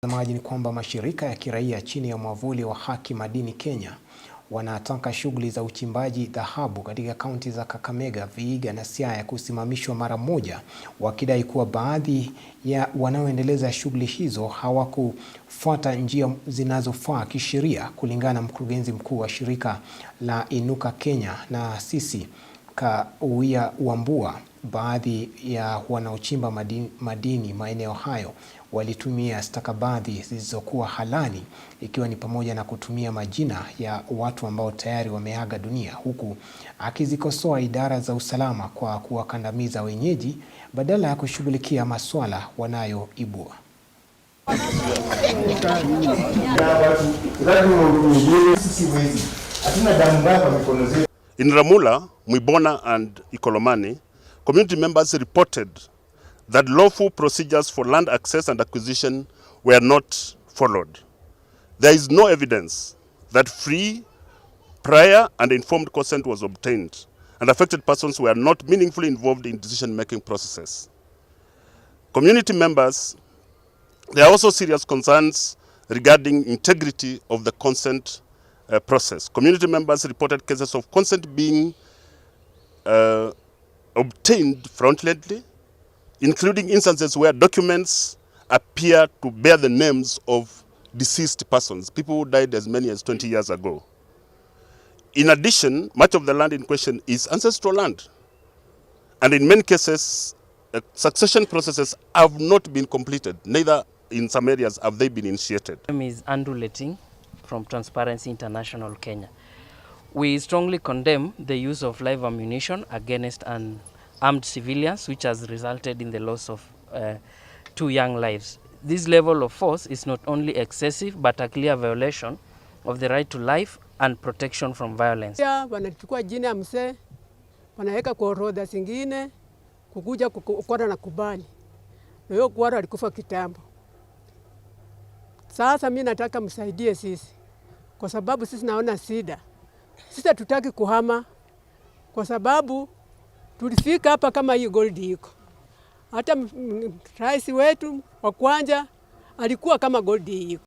Mtazamaji, ni kwamba mashirika ya kiraia chini ya mwavuli wa Haki Madini Kenya wanataka shughuli za uchimbaji dhahabu katika kaunti za Kakamega, Vihiga na Siaya kusimamishwa mara moja, wakidai kuwa baadhi ya wanaoendeleza shughuli hizo hawakufuata njia zinazofaa kisheria. Kulingana na mkurugenzi mkuu wa shirika la Inuka Kenya na Sisi Kauia Wambua, baadhi ya wanaochimba madini maeneo hayo walitumia stakabadhi zisizokuwa halali, ikiwa ni pamoja na kutumia majina ya watu ambao tayari wameaga dunia, huku akizikosoa idara za usalama kwa kuwakandamiza wenyeji badala ya kushughulikia masuala wanayoibua. In Ramula, Mwibona and Ikolomani, community members reported that lawful procedures for land access and acquisition were not followed. There is no evidence that free, prior and informed consent was obtained, and affected persons were not meaningfully involved in decision-making processes. Community members, there are also serious concerns regarding integrity of the consent process. Community members reported cases of consent being obtained fraudulently, including instances where documents appear to bear the names of deceased persons, people who died as many as 20 years ago. In addition, much of the land in question is ancestral land, and in many cases, succession processes have not been completed. Neither in some areas have they been initiated. My name is Andrew Letting from Transparency International Kenya. We strongly condemn the use of live ammunition against armed civilians, which has resulted in the loss of 2 young lives. This level of force is not only excessive but a clear violation of the right to life and protection from violence. Wanachukua jina ya mzee, wanaweka kwa orodha zingine, kukuja kukwara na kubali. Na hiyo kwara alikufa kitambo. Sasa mimi nataka msaidie sisi, kwa sababu sisi naona shida. Sisi hatutaki kuhama, kwa sababu tulifika hapa kama hii gold iko. Hata rais wetu wa kwanza alikuwa kama gold iko.